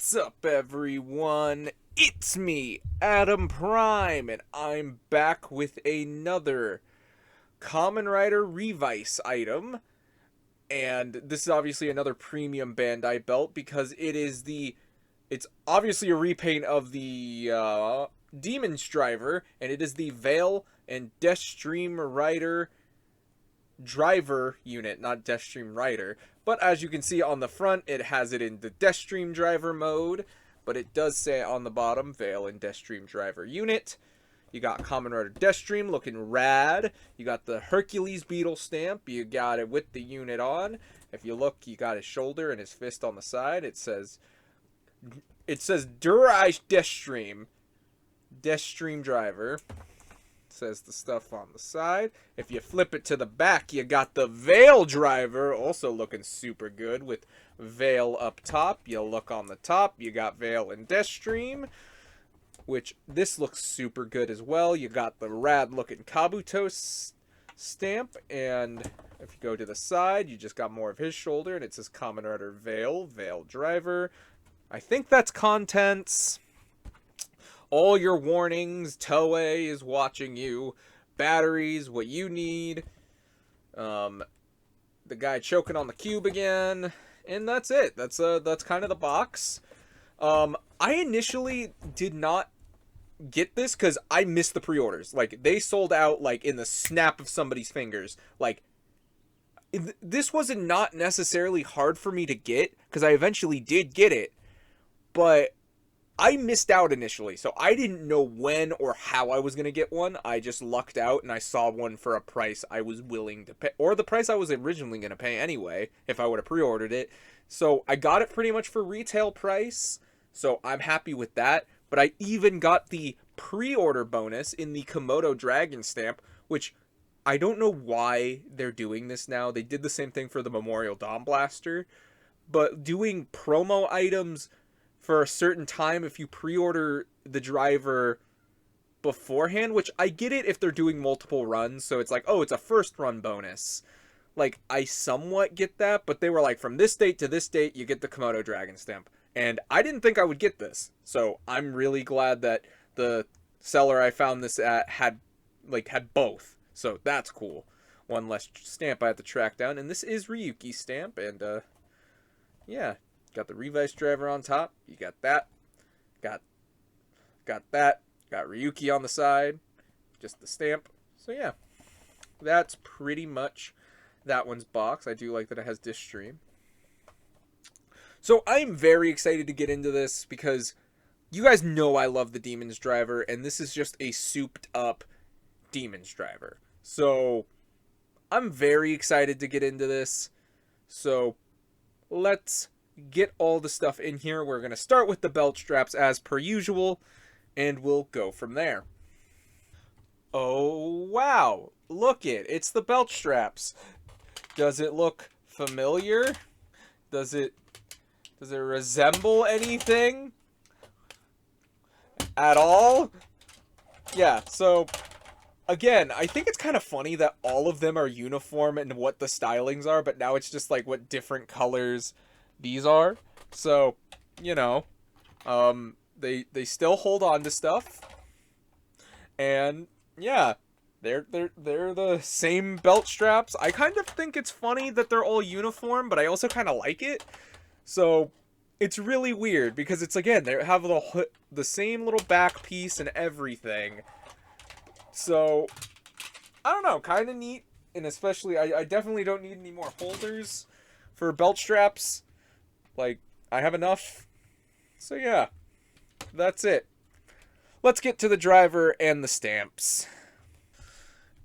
What's up, everyone? It's me, Adam Prime, and I'm back with another Kamen Rider Revice item. And this is obviously another premium Bandai belt because it's obviously a repaint of the Demon's Driver, and it is the Vail and Destream Rider driver unit, not Destream Rider. But as you can see on the front, it has it in the Destream driver mode, but it does say on the bottom, Vail and Destream driver unit. You got Kamen Rider Destream looking rad. You got the Hercules Beetle stamp. You got it with the unit on. If you look, you got his shoulder and his fist on the side. It says Durai Destream driver. Says the stuff on the side. If you flip it to the back, you got the Vail driver, also looking super good with Vail up top. You look on the top, you got Vail and Destream, which this looks super good as well. You got the rad looking Kabuto stamp, and if you go to the side, you just got more of his shoulder, and it says Kamen Rider Vail driver. I think that's contents. All your warnings, Toei is watching you, batteries, what you need, the guy choking on the cube again, and that's it. That's kind of the box. I initially did not get this because I missed the pre-orders. Like, they sold out, like, in the snap of somebody's fingers. Like, this wasn't not necessarily hard for me to get, because I eventually did get it, but I missed out initially, so I didn't know when or how I was going to get one. I just lucked out and I saw one for a price I was willing to pay, or the price I was originally going to pay anyway, if I would have pre-ordered it. So I got it pretty much for retail price, so I'm happy with that. But I even got the pre-order bonus in the Komodo Dragon stamp, which I don't know why they're doing this now. They did the same thing for the Memorial Dawn Blaster, but doing promo items for a certain time if you pre-order the driver beforehand, which I get it if they're doing multiple runs, so it's like, oh, it's a first run bonus. Like, I somewhat get that, but they were like, from this date to this date, you get the Komodo Dragon stamp. And I didn't think I would get this, so I'm really glad that the seller I found this at had both. So that's cool. One less stamp I have to track down, and this is Ryuki's stamp, and yeah. Got the Revice driver on top. You got that. Got that. Got Ryuki on the side. Just the stamp. So yeah. That's pretty much that one's box. I do like that it has Destream. So I'm very excited to get into this because you guys know I love the Demon's driver, and this is just a souped up Demon's driver. So I'm very excited to get into this. So let's get all the stuff in here. We're going to start with the belt straps as per usual, and we'll go from there. Oh, wow. Look it's the belt straps. Does it look familiar? Does it resemble anything at all? Yeah, so again, I think it's kind of funny that all of them are uniform and what the stylings are, but now it's just like what different colors these are. So, you know, they still hold on to stuff, and yeah, they're the same belt straps. I kind of think it's funny that they're all uniform, but I also kind of like it. So it's really weird because it's, again, they have the same little back piece and everything. So I don't know, kind of neat, and especially I definitely don't need any more holders for belt straps. Like, I have enough. So yeah, that's it. Let's get to the driver and the stamps.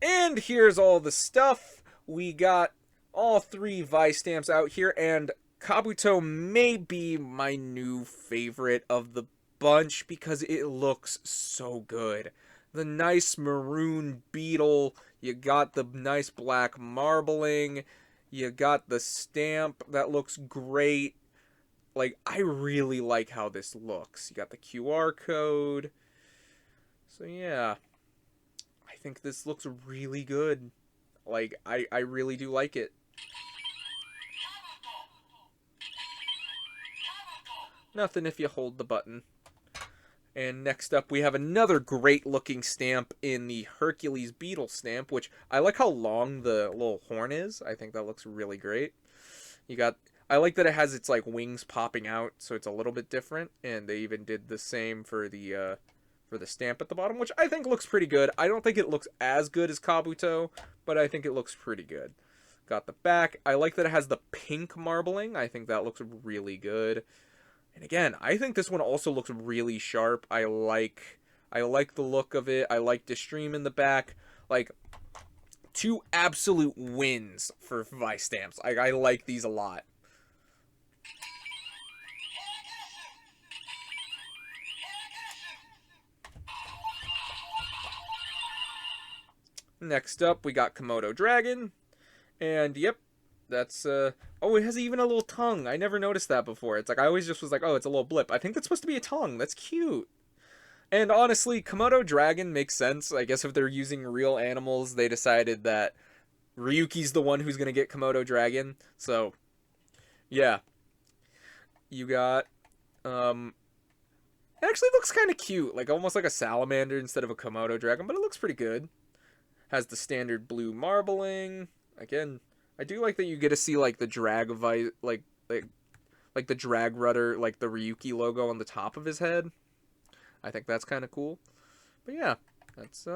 And here's all the stuff. We got all three Vice stamps out here, and Kabuto may be my new favorite of the bunch because it looks so good. The nice maroon beetle, you got the nice black marbling, you got the stamp that looks great. Like, I really like how this looks. You got the QR code. So yeah, I think this looks really good. Like, I really do like it. Nothing if you hold the button. And next up, we have another great-looking stamp in the Hercules Beetle stamp, which I like how long the little horn is. I think that looks really great. I like that it has its, like, wings popping out, so it's a little bit different. And they even did the same for the stamp at the bottom, which I think looks pretty good. I don't think it looks as good as Kabuto, but I think it looks pretty good. Got the back. I like that it has the pink marbling. I think that looks really good. And again, I think this one also looks really sharp. I like the look of it. I like Destream in the back. Like, two absolute wins for Vistamps. I like these a lot. Next up, we got Komodo Dragon. And, yep, that's, oh, it has even a little tongue. I never noticed that before. It's like, I always just was like, oh, it's a little blip. I think that's supposed to be a tongue. That's cute. And honestly, Komodo Dragon makes sense. I guess if they're using real animals, they decided that Ryuki's the one who's going to get Komodo Dragon. So, yeah. You got, it actually looks kind of cute. Like, almost like a salamander instead of a Komodo Dragon, but it looks pretty good. Has the standard blue marbling. Again, I do like that you get to see like the drag like the drag rudder, like the Ryuki logo on the top of his head. I think that's kind of cool. But yeah, that's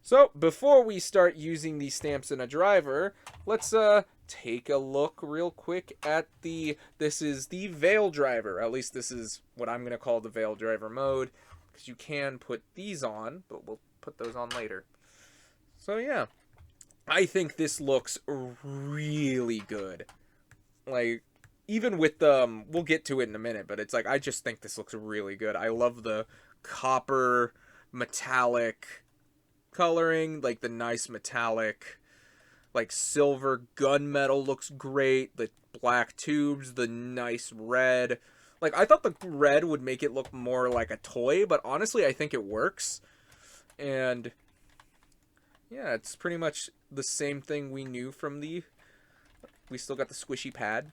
So, before we start using these stamps in a driver, let's take a look real quick at this is the Vail driver. At least this is what I'm going to call the Vail driver mode, because you can put these on, but we'll put those on later. So yeah, I think this looks really good. Like, even with we'll get to it in a minute, but it's like, I just think this looks really good. I love the copper metallic coloring, like the nice metallic, like silver gunmetal looks great. The black tubes, the nice red. Like, I thought the red would make it look more like a toy, but honestly, I think it works. And yeah, it's pretty much the same thing we knew from we still got the squishy pad.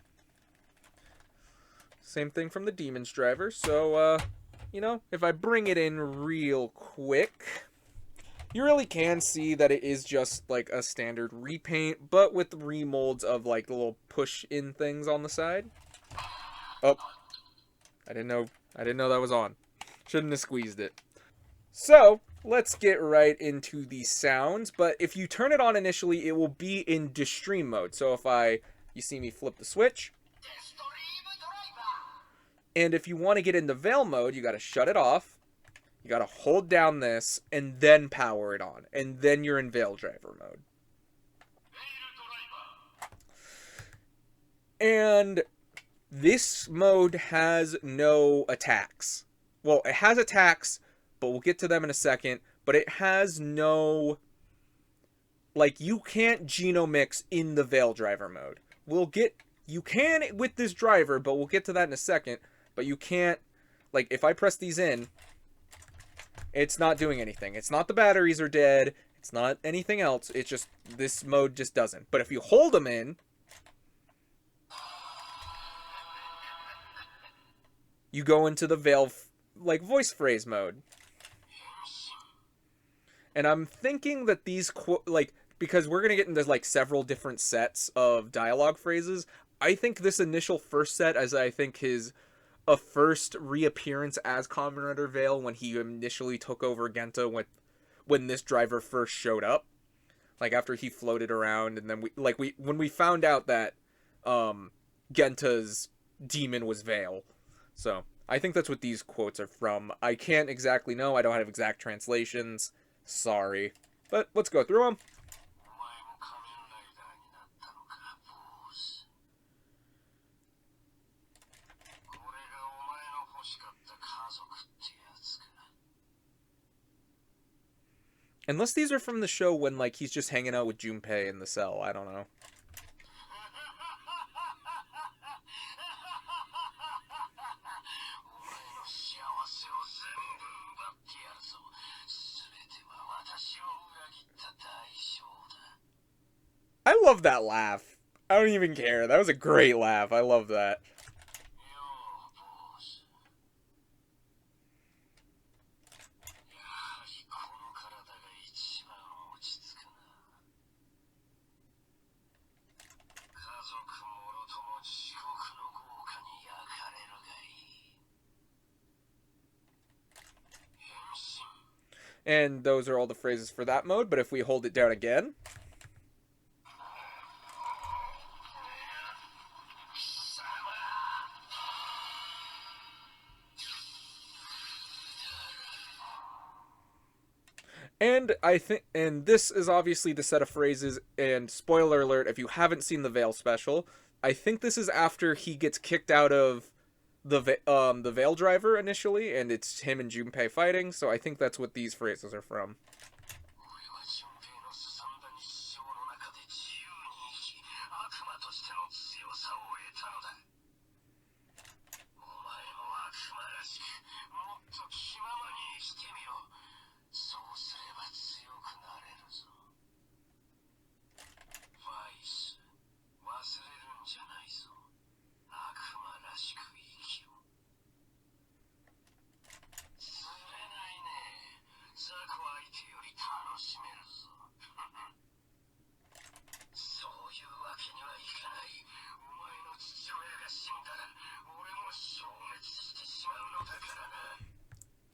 Same thing from the Demon's driver. So, you know, if I bring it in real quick, you really can see that it is just like a standard repaint, but with remolds of like the little push-in things on the side. Oh, I didn't know that was on. Shouldn't have squeezed it. So, let's get right into the sounds, but if you turn it on initially, it will be in Destream mode. So if you see me flip the switch, and if you want to get into Vail mode, you got to shut it off. You got to hold down this and then power it on, and then you're in Vail driver mode. And this mode has no attacks. Well, it has attacks, but we'll get to them in a second. But it has no, like, you can't genomix in the Vail driver mode. You can with this driver, but we'll get to that in a second. But you can't, like, if I press these in, it's not doing anything. It's not the batteries are dead. It's not anything else. It's just, this mode just doesn't. But if you hold them in, you go into the Vail, like, voice phrase mode. And I'm thinking that these, like, because we're going to get into, like, several different sets of dialogue phrases, I think this initial first set, as I think a first reappearance as Kamen Rider Vail when he initially took over Genta when this driver first showed up. Like, after he floated around, and then when we found out that Genta's demon was Vail. So, I think that's what these quotes are from. I can't exactly know. I don't have exact translations. Sorry. But let's go through them. Unless these are from the show when, like, he's just hanging out with Junpei in the cell. I don't know. love that laugh. I don't even care. That was a great laugh. I love that. And those are all the phrases for that mode, but if we hold it down again... And this is obviously the set of phrases, and spoiler alert, if you haven't seen the Vail special, I think this is after he gets kicked out of the Vail driver initially, and it's him and Junpei fighting, so I think that's what these phrases are from.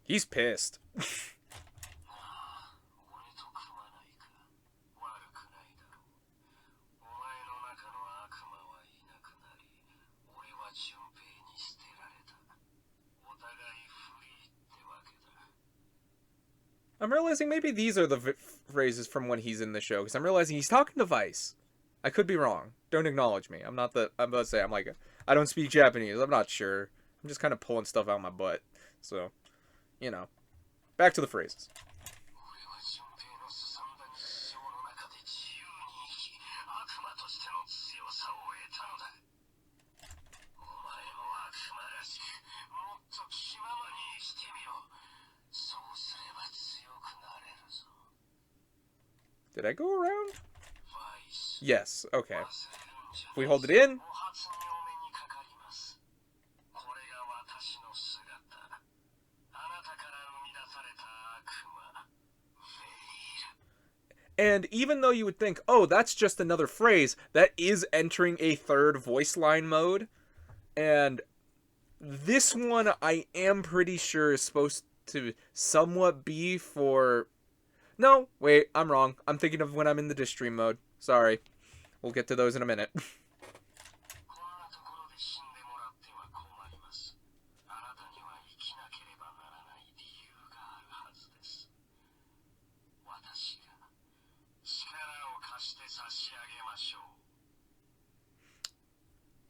He's pissed. I'm realizing maybe these are the phrases from when he's in the show, because I'm realizing he's talking to Vice. I could be wrong. Don't acknowledge me. I'm about to say, I don't speak Japanese. I'm not sure. I'm just kind of pulling stuff out of my butt. So, you know. Back to the phrases. Did I go around? Yes, okay. If we hold it in. And even though you would think, oh, that's just another phrase, that is entering a third voice line mode. And this one, I am pretty sure is supposed to somewhat be for... No, wait, I'm wrong. I'm thinking of when I'm in the Destream mode. Sorry. We'll get to those in a minute.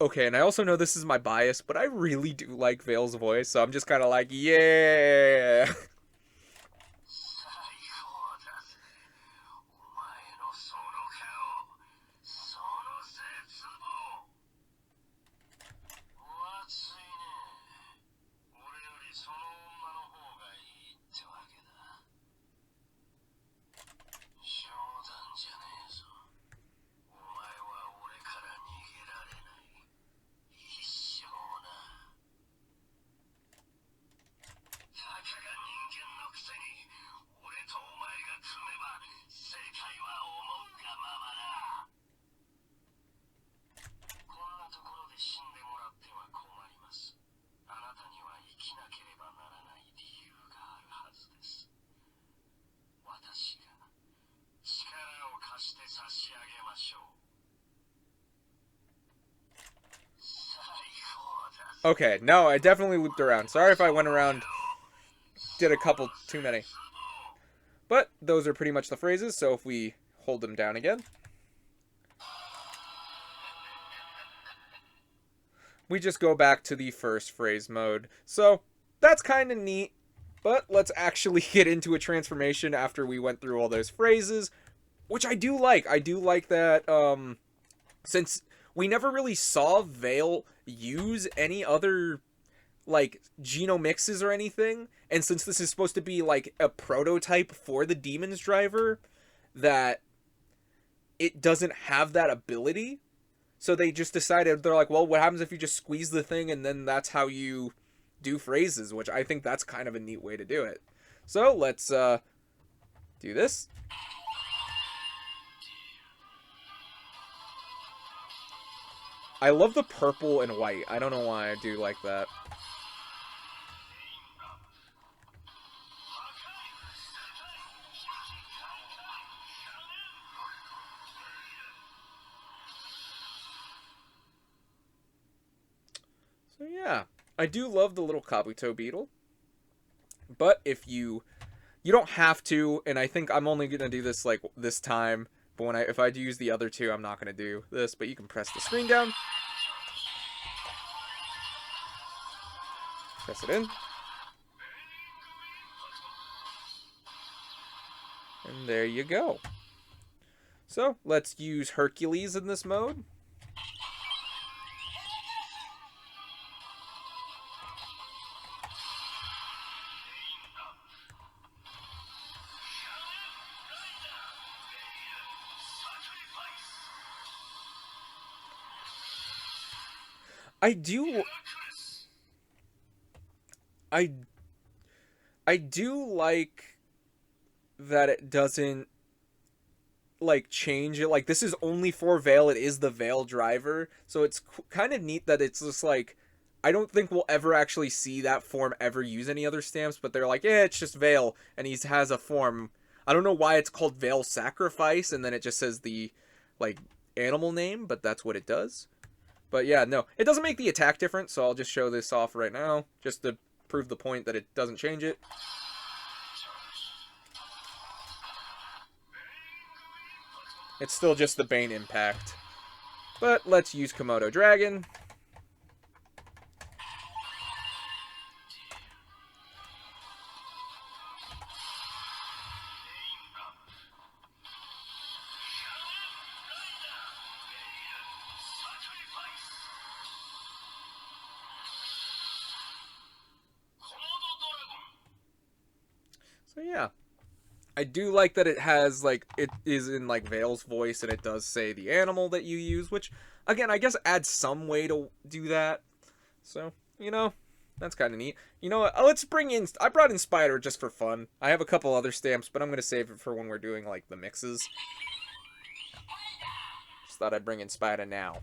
Okay, and I also know this is my bias, but I really do like Vail's voice, so I'm just kind of like, yeah! Okay, no, I definitely looped around. Sorry if I went around, did a couple too many. But those are pretty much the phrases, so if we hold them down again. We just go back to the first phrase mode. So, that's kind of neat, but let's actually get into a transformation after we went through all those phrases, which I do like. I do like that, since we never really saw Vail use any other, like, genomixes or anything, and since this is supposed to be, like, a prototype for the Demon's Driver, that it doesn't have that ability. So they just decided, they're like, well, what happens if you just squeeze the thing and then that's how you do phrases, which I think that's kind of a neat way to do it. So let's do this. I love the purple and white. I don't know why I do like that. So yeah, I do love the little Kabuto beetle. But if you don't have to, and I think I'm only gonna do this like this time. But if I do use the other two, I'm not gonna do this. But you can press the screen down, press it in, and there you go. So let's use Hercules in this mode. I do like that it doesn't like change it. Like, this is only for Vail. It is the Vail driver, so it's kind of neat that it's just like, I don't think we'll ever actually see that form ever use any other stamps, but they're like, yeah, it's just Vail, and he has a form. I don't know why it's called Vail Sacrifice, and then it just says the like animal name, but that's what it does. But yeah, no, it doesn't make the attack different, so I'll just show this off right now, just to prove the point that it doesn't change it. It's still just the Bane Impact. But let's use Komodo Dragon. So yeah, I do like that it has, like, it is in, like, Vail's voice, and it does say the animal that you use, which, again, I guess adds some way to do that. So, you know, that's kind of neat. You know what, let's bring in, I brought in Spider just for fun. I have a couple other stamps, but I'm going to save it for when we're doing, like, the mixes. Just thought I'd bring in Spider now.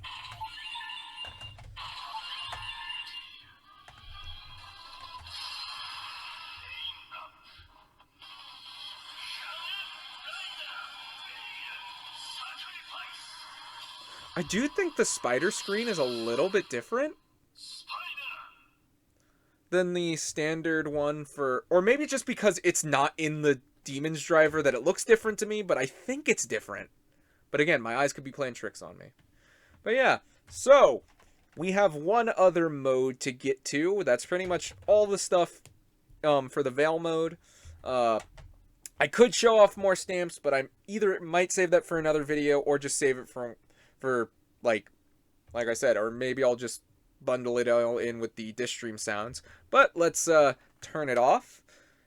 I do think the Spider screen is a little bit different than the standard one for, or maybe just because it's not in the Demon's driver that it looks different to me, but I think it's different. But again, my eyes could be playing tricks on me. But yeah, so we have one other mode to get to. That's pretty much all the stuff for the Vail mode. I could show off more stamps, but I either might save that for another video or just save it for like I said, or maybe I'll just bundle it all in with the Destream sounds. But let's turn it off.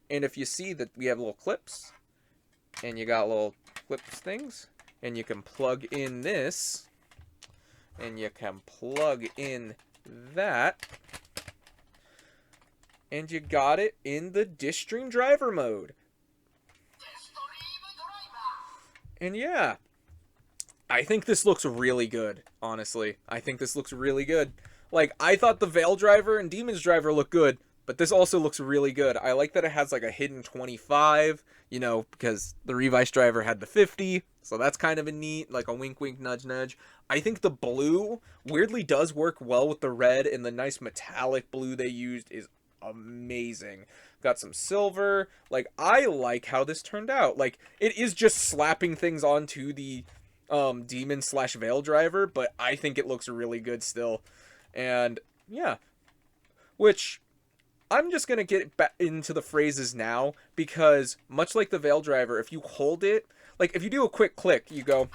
And if you see that we have little clips, and you got little clips things, and you can plug in this, and you can plug in that, and you got it in the Destream driver mode. And yeah, I think this looks really good, honestly. I think this looks really good. Like, I thought the Vail driver and Demon's driver looked good, but this also looks really good. I like that it has, like, a hidden 25, you know, because the Revice driver had the 50, so that's kind of a neat, like, a wink, wink, nudge, nudge. I think the blue weirdly does work well with the red, and the nice metallic blue they used is amazing. Got some silver. Like, I like how this turned out. Like, it is just slapping things onto the Demon / Vail driver, but I think it looks really good still. And yeah, which I'm just gonna get back into the phrases now, because much like the Vail driver, if you hold it, like if you do a quick click, you go.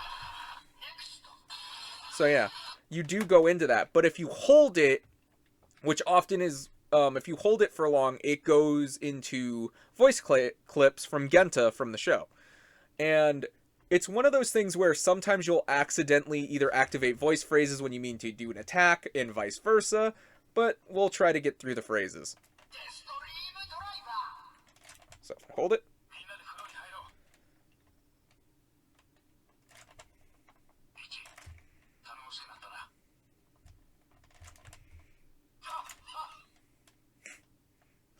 So yeah, you do go into that, but if you hold it, which often is if you hold it for long, it goes into voice clips from Genta from the show. And It's one of those things where sometimes you'll accidentally either activate voice phrases when you mean to do an attack, and vice versa, but we'll try to get through the phrases. So if I hold it.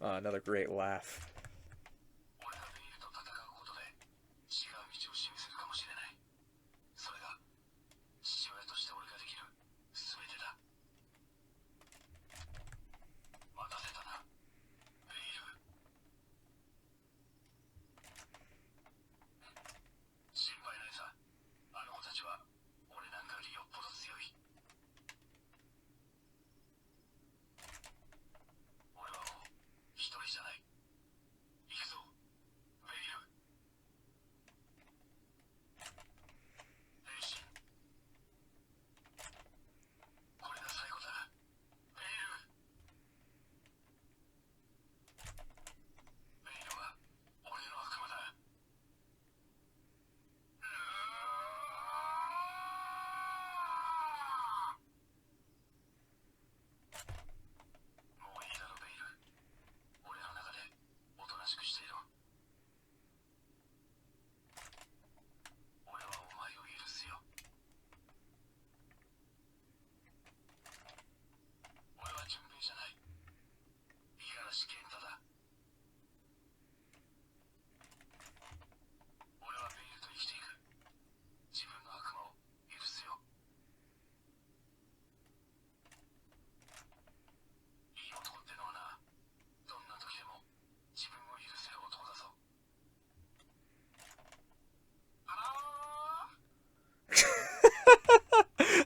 Another great laugh.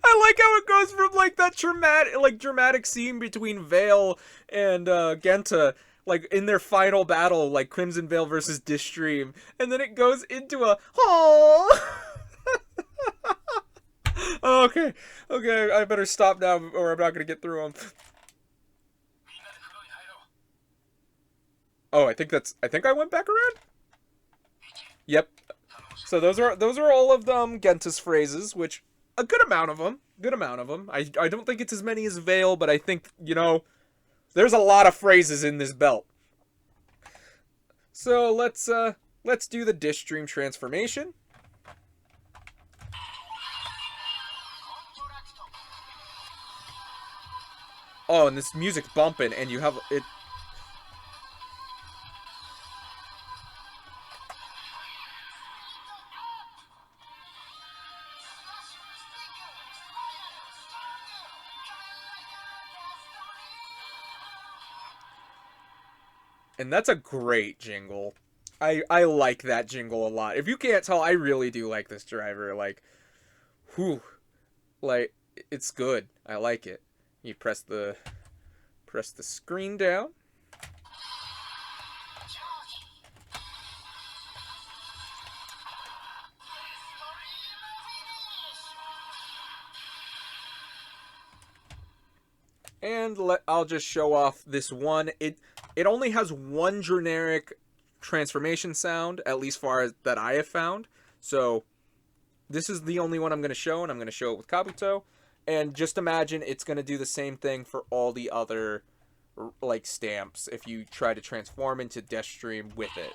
I like how it goes from like that dramatic scene between Vail and Genta, like in their final battle, like Crimson Veil versus Destream, and then it goes into a oh. Okay, I better stop now, or I'm not gonna get through them. Oh, I think I went back around. Yep. So those are all of them Genta's phrases, which a good amount of them. Good amount of them. I don't think it's as many as Vail, but I think, you know, there's a lot of phrases in this belt. So let's do the Destream transformation. Oh, and this music's bumping, and you have it. And that's a great jingle. I like that jingle a lot. If you can't tell, I really do like this driver. Like, whew, like it's good. I like it. You press the screen down. And I'll just show off this one. It only has one generic transformation sound, at least far as that I have found. So this is the only one I'm going to show, and I'm going to show it with Kabuto. And just imagine it's going to do the same thing for all the other like stamps if you try to transform into Destream with it.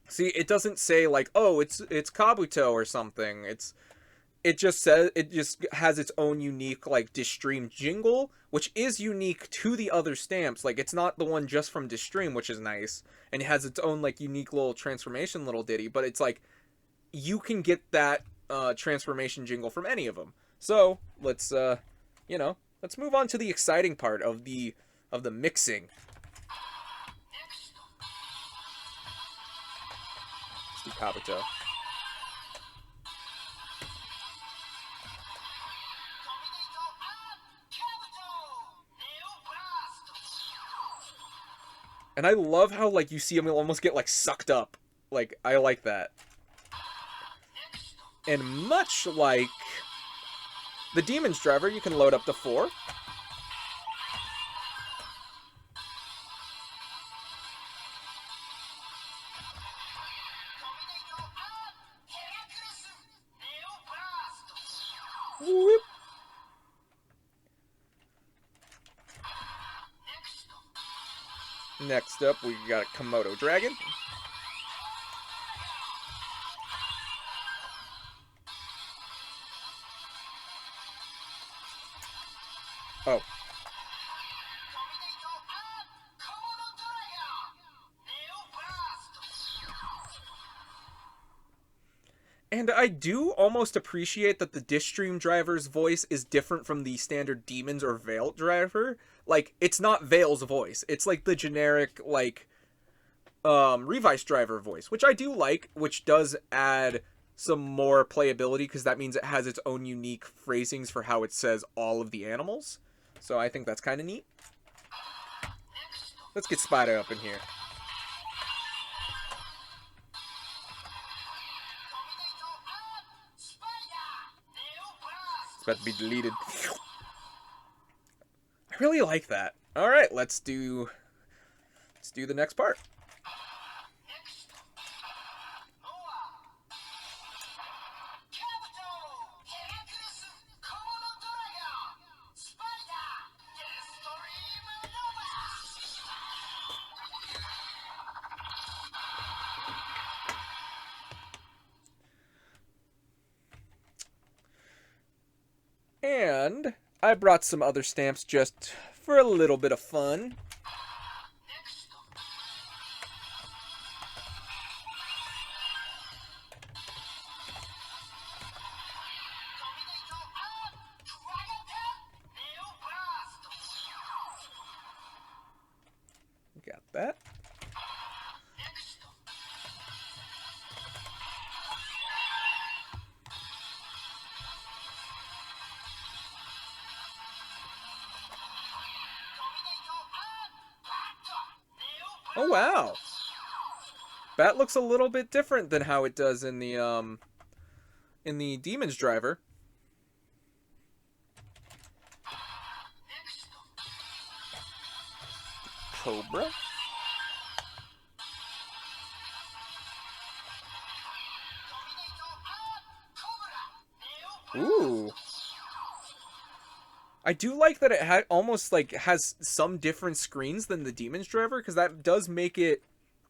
See, it doesn't say like, oh, it's Kabuto or something. It just has its own unique like Destream jingle, which is unique to the other stamps. Like it's not the one just from Destream, which is nice, and it has its own like unique little transformation little ditty. But it's like you can get that transformation jingle from any of them. So let's let's move on to the exciting part of the mixing. Let's do Kabuto. And I love how, like, you see him almost get, like, sucked up. Like, I like that. And much like the Demon's Driver, you can load up to 4. Whoop. Next up, we got a Komodo Dragon. Oh. And I do almost appreciate that the Destream driver's voice is different from the standard Demons or Vail driver. Like, it's not Vail's voice. It's like the generic, like, Revice driver voice, which I do like, which does add some more playability, because that means it has its own unique phrasings for how it says all of the animals. So I think that's kind of neat. Let's get Spider up in here. It's about to be deleted. I really like that. All right, let's do the next part. And I brought some other stamps just for a little bit of fun. Got that. Oh wow. Bat looks a little bit different than how it does in the Demon's Driver. Cobra. Ooh. I do like that it almost like has some different screens than the Demon's Driver, because that does make it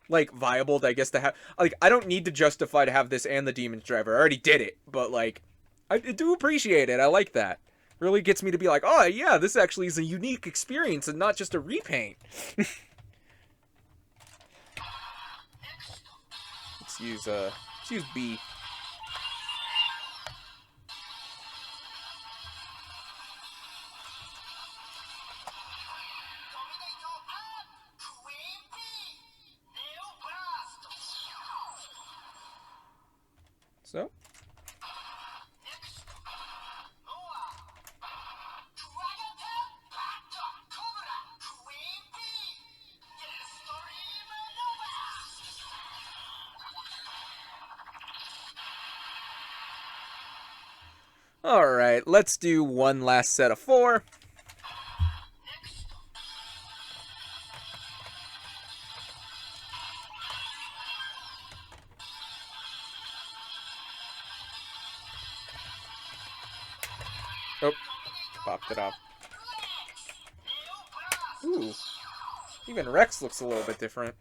like viable, I guess, to have, like, I don't need to justify to have this and the Demon's Driver. I already did it, but like I do appreciate it. I like that. Really gets me to be like, oh yeah, this actually is a unique experience and not just a repaint. let's use B. So. Alright, let's do one last set of 4. Oh, popped it off. Ooh, even Rex looks a little bit different.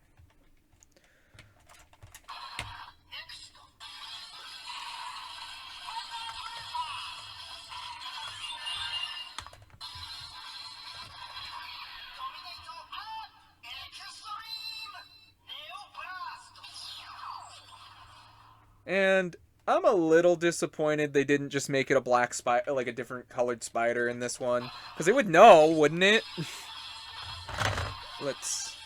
And I'm a little disappointed they didn't just make it a black spider, like a different colored spider in this one. Because they would know, wouldn't it? Let's...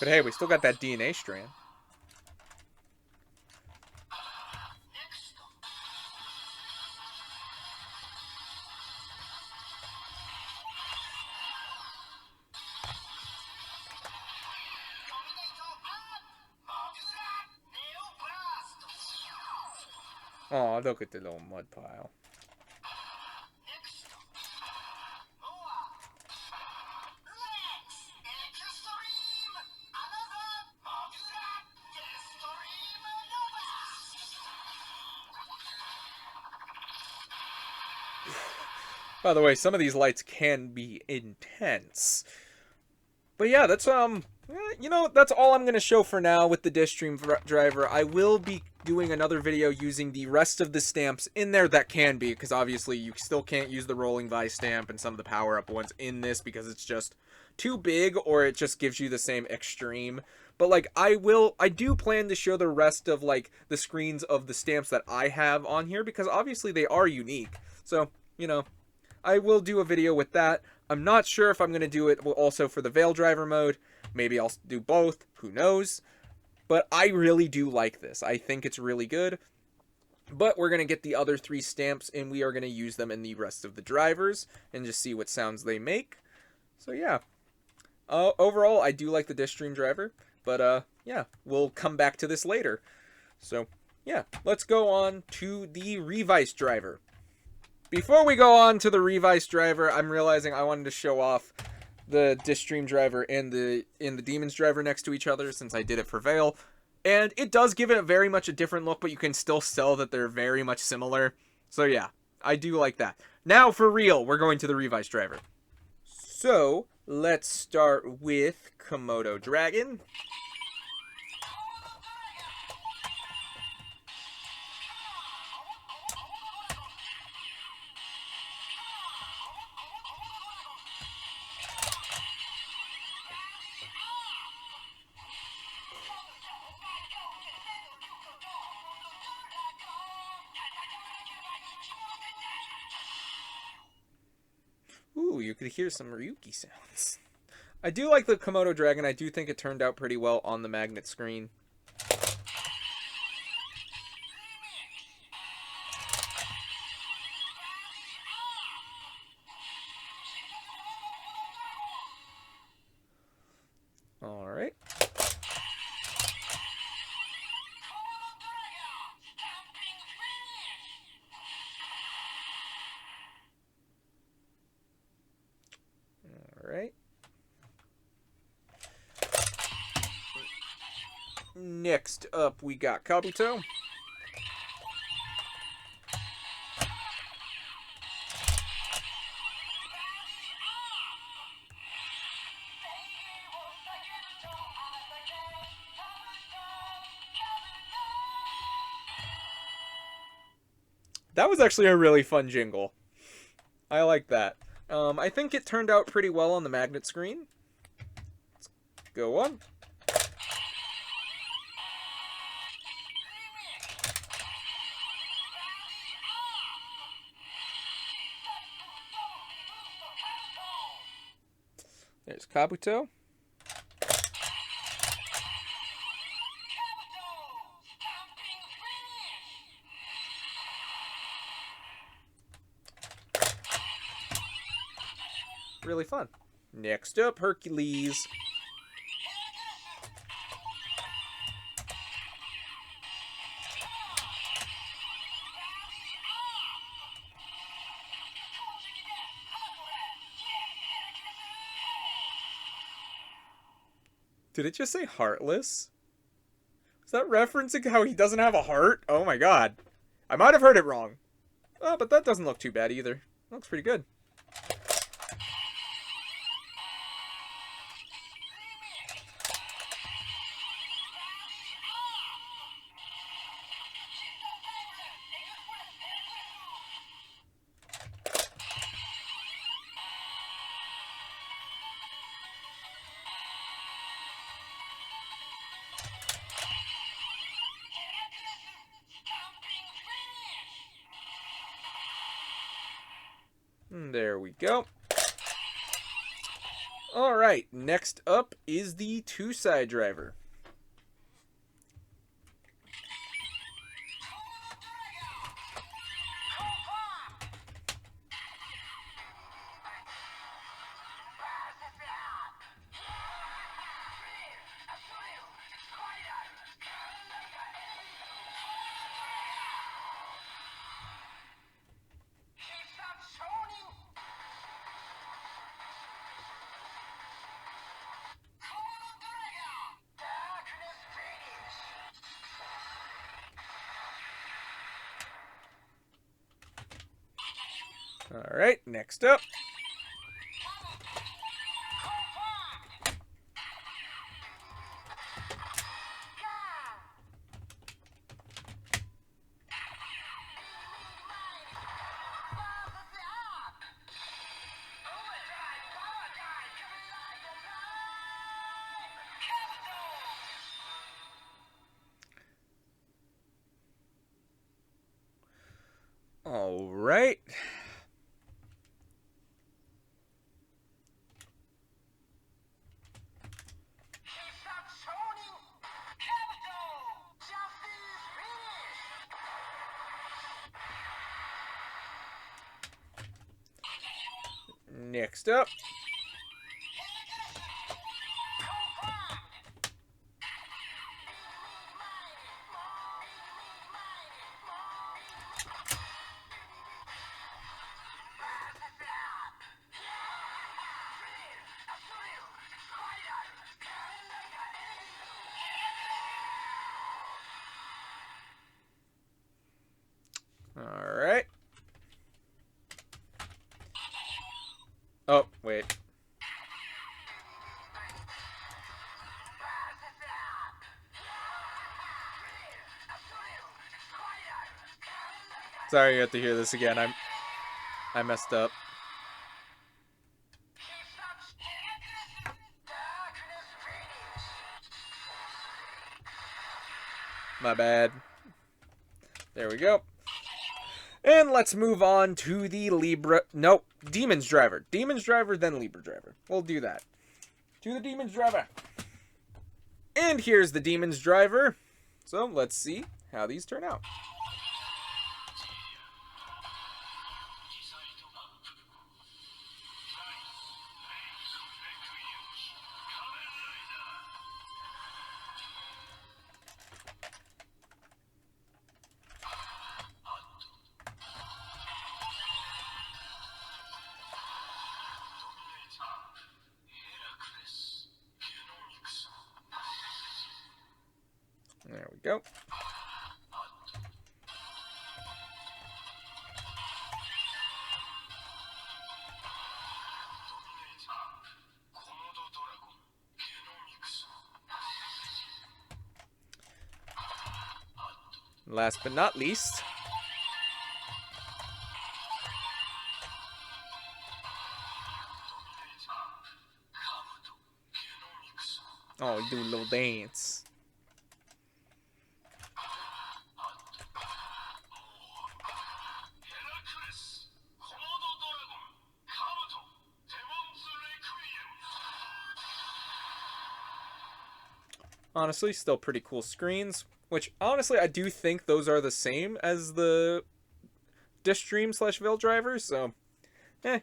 But hey, we still got that DNA strand. Oh, look at the little mud pile. By the way, some of these lights can be intense. But yeah, that's that's all I'm gonna show for now with the Destream driver. I will be doing another video using the rest of the stamps in there that can be, because obviously you still can't use the rolling Vistamp and some of the power-up ones in this because it's just too big, or it just gives you the same extreme. But like I do plan to show the rest of like the screens of the stamps that I have on here, because obviously they are unique. So, I will do a video with that. I'm not sure if I'm going to do it also for the Vail driver mode. Maybe I'll do both. Who knows? But I really do like this. I think it's really good. But we're going to get the other 3 stamps, and we are going to use them in the rest of the drivers and just see what sounds they make. So yeah. Overall, I do like the Destream driver. But yeah, we'll come back to this later. So yeah, let's go on to the Revice driver. Before we go on to the Revice driver, I'm realizing I wanted to show off the Destream driver and the Demons driver next to each other, since I did it for Vail. And it does give it very much a different look, but you can still tell that they're very much similar. So yeah, I do like that. Now for real, we're going to the Revice driver. So let's start with Komodo Dragon. Ooh, you could hear some Ryuki sounds. I do like the Komodo Dragon. I do think it turned out pretty well on the magnet screen. Alright. Alright. Next up, we got Kabuto. That was actually a really fun jingle. I like that. I think it turned out pretty well on the magnet screen. Let's go on. There's Kabuto. Really fun. Next up, Hercules. Did it just say heartless? Is that referencing how he doesn't have a heart? Oh my god. I might have heard it wrong. Oh, but that doesn't look too bad either. Looks pretty good. There we go. Alright, next up is the two-side driver. Alright, next up. Alright. Next up. Alright. Oh, wait. Sorry you have to hear this again. I messed up. My bad. There we go. And let's move on to the Libra... Nope. Demon's Driver. Demon's Driver, then Libra Driver. We'll do that. To the Demon's Driver. And here's the Demon's Driver. So, let's see how these turn out. There we go. Last but not least, oh, do a little dance. Honestly, still pretty cool screens. Which, honestly, I do think those are the same as the Destream / Vail drivers. So,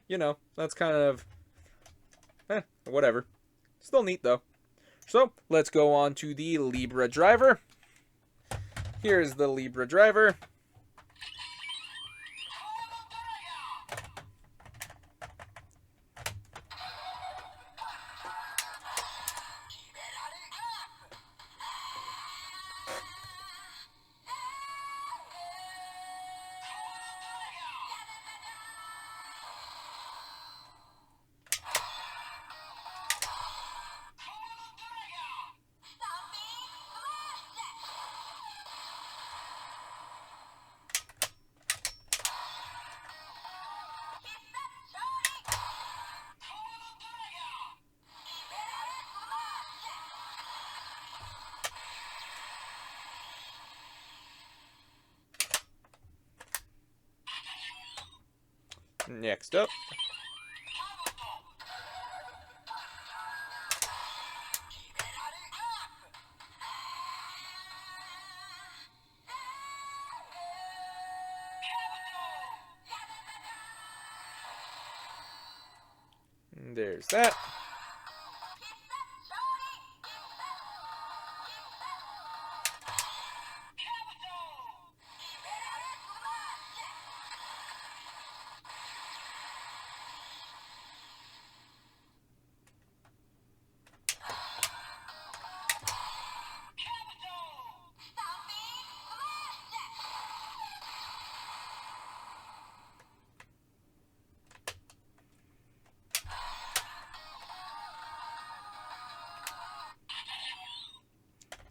you know, that's kind of, whatever. Still neat, though. So, let's go on to the Libra driver. Here's the Libra driver. Next up. There's that.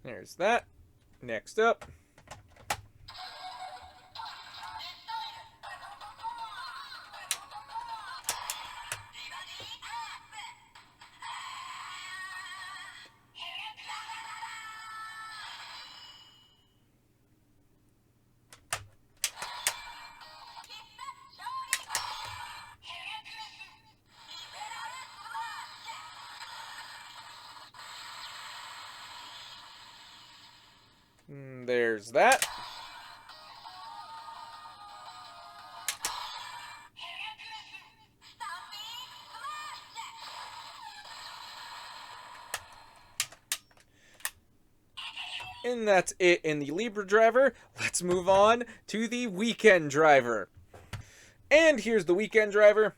There's that. Next up. There's that. And that's it in the Libra driver. Let's move on to the weekend driver. And here's the weekend driver.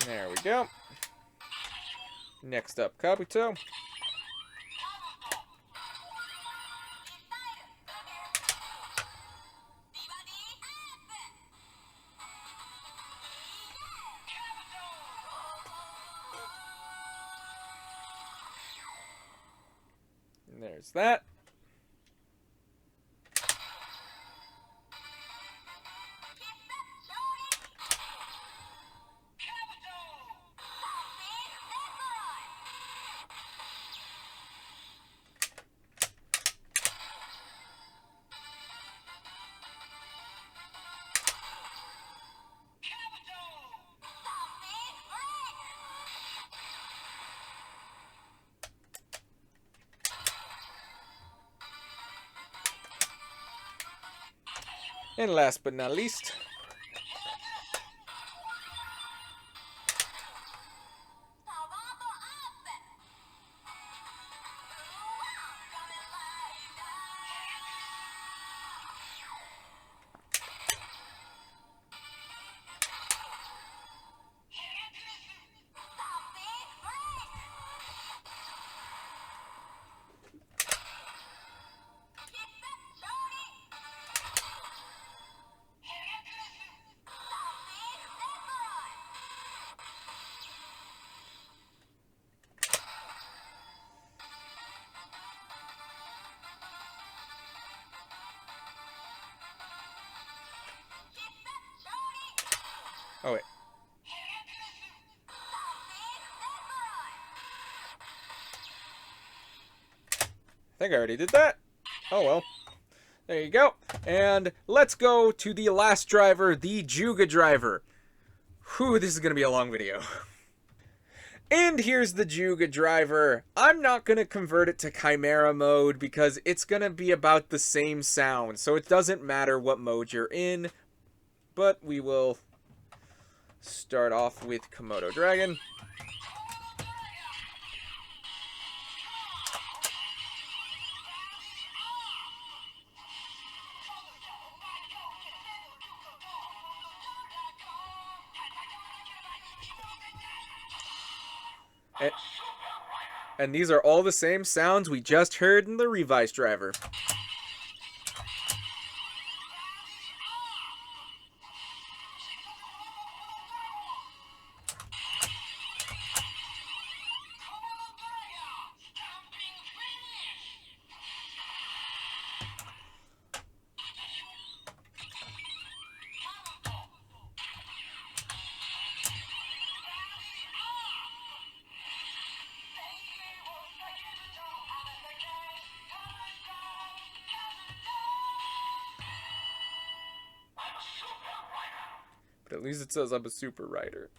There we go. Next up, Kabuto. And there's that. And last but not least, oh wait. I think I already did that. Oh well. There you go. And let's go to the last driver, the Juga driver. Whew, this is going to be a long video. And here's the Juga driver. I'm not going to convert it to Chimera mode because it's going to be about the same sound. So it doesn't matter what mode you're in. But we will start off with Komodo Dragon. And these are all the same sounds we just heard in the Revice driver. But at least it says I'm a super rider.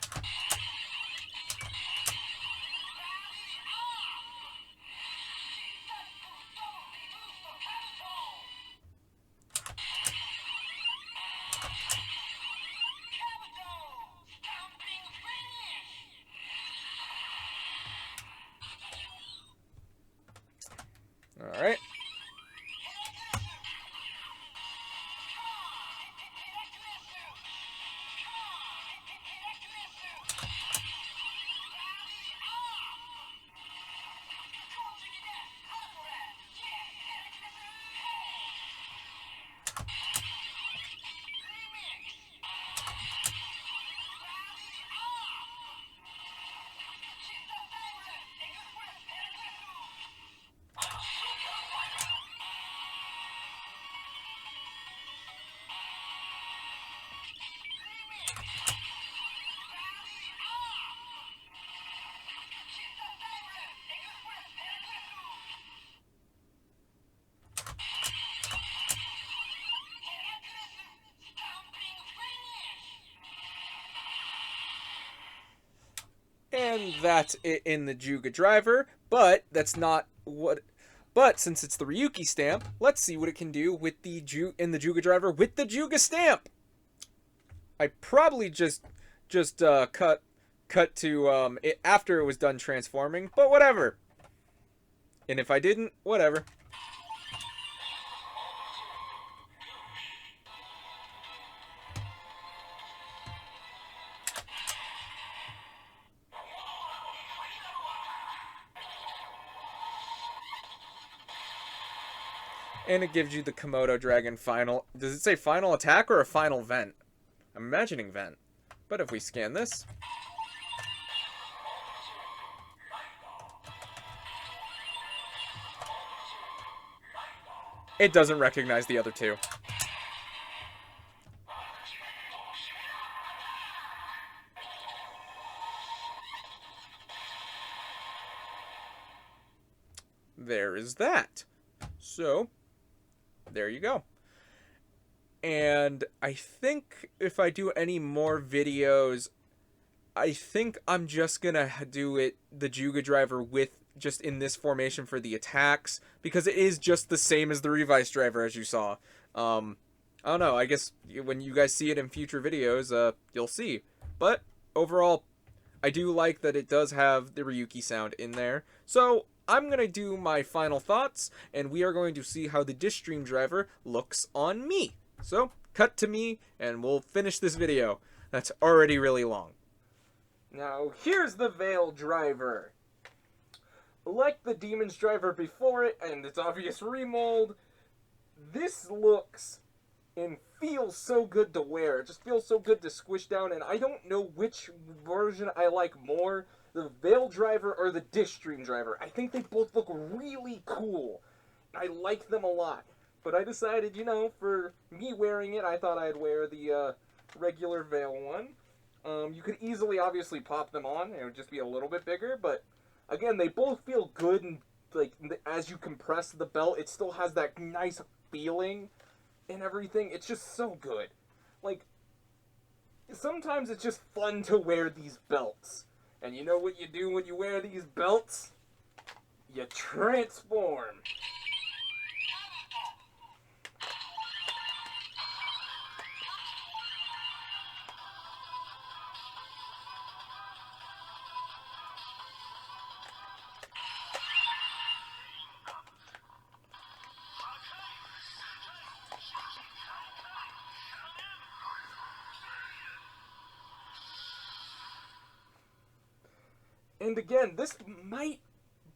And that's it in the Juga driver, but that's not what... But since it's the Ryuki stamp, let's see what it can do with the in the Juga driver with the Juga stamp. I probably just cut to it after it was done transforming, but whatever. And if I didn't, whatever. And it gives you the Komodo Dragon final... Does it say final attack or a final vent? I'm imagining vent. But if we scan this... It doesn't recognize the other two. There is that. So... there you go. And I think if I do any more videos, I think I'm just gonna do it, the Juga driver, with just in this formation for the attacks, because it is just the same as the Revice driver, as you saw. I don't know, I guess when you guys see it in future videos, you'll see. But overall, I do like that it does have the Ryuki sound in there. So I'm going to do my final thoughts, and we are going to see how the Destream driver looks on me. So, cut to me, and we'll finish this video. That's already really long. Now, here's the Vail driver. Like the Demon's driver before it, and its obvious remold, this looks and feels so good to wear. It just feels so good to squish down, and I don't know which version I like more, the Vail driver or the Destream driver. I think they both look really cool. I like them a lot. But I decided, you know, for me wearing it, I thought I'd wear the regular Vail one. You could easily, obviously, pop them on. It would just be a little bit bigger, but again, they both feel good, and like as you compress the belt, it still has that nice feeling and everything. It's just so good. Like, sometimes it's just fun to wear these belts. And you know what you do when you wear these belts? You transform. And again, this might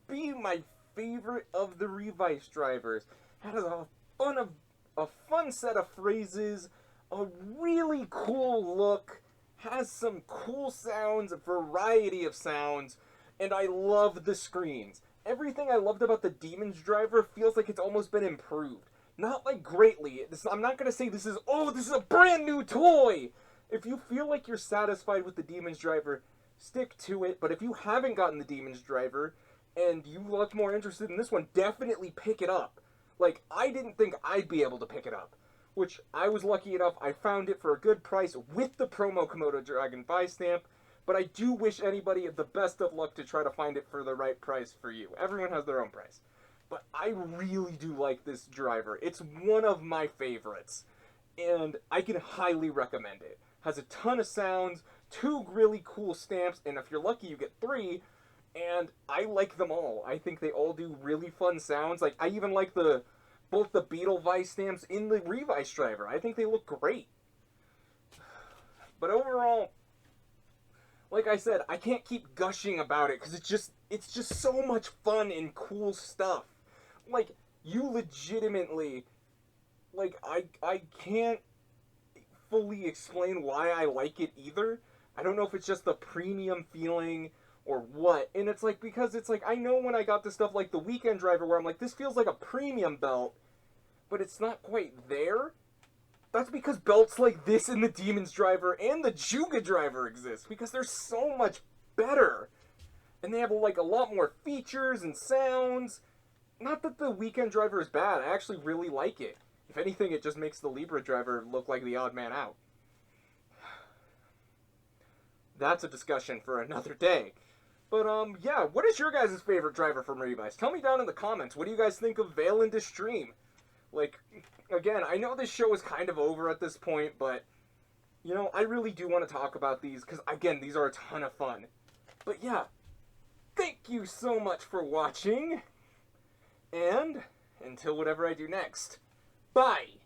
be my favorite of the Revice drivers. It has a fun set of phrases, a really cool look, has some cool sounds, a variety of sounds, and I love the screens. Everything I loved about the Demon's driver feels like it's almost been improved. Not like greatly. I'm not going to say this is a brand new toy! If you feel like you're satisfied with the Demon's driver, stick to it. But if you haven't gotten the Demon's driver and you look more interested in this one, definitely pick it up. Like, I didn't think I'd be able to pick it up, which I was lucky enough. I found it for a good price with the promo Komodo Dragon Vistamp, but I do wish anybody the best of luck to try to find it for the right price for you. Everyone has their own price. But I really do like this driver. It's one of my favorites, and I can highly recommend it. Has a ton of sounds, 2 really cool stamps, and if you're lucky you get 3, and I like them all. I think they all do really fun sounds. Like, I even like both the Beetle Vice stamps in the Revice driver. I think they look great. But overall, like I said, I can't keep gushing about it because it's just so much fun and cool stuff. Like, you legitimately, like, I can't fully explain why I like it either. I don't know if it's just the premium feeling or what. And it's like, because it's like, I know when I got the stuff like the Weekend driver where I'm like, this feels like a premium belt, but it's not quite there. That's because belts like this in the Demon's driver and the Juga driver exist, because they're so much better. And they have like a lot more features and sounds. Not that the Weekend driver is bad, I actually really like it. If anything, it just makes the Libra driver look like the odd man out. That's a discussion for another day. But, yeah, what is your guys' favorite driver from Revice? Tell me down in the comments. What do you guys think of Vail and Destream? Like, again, I know this show is kind of over at this point, but, you know, I really do want to talk about these, because, again, these are a ton of fun. But, yeah, thank you so much for watching, and until whatever I do next, bye!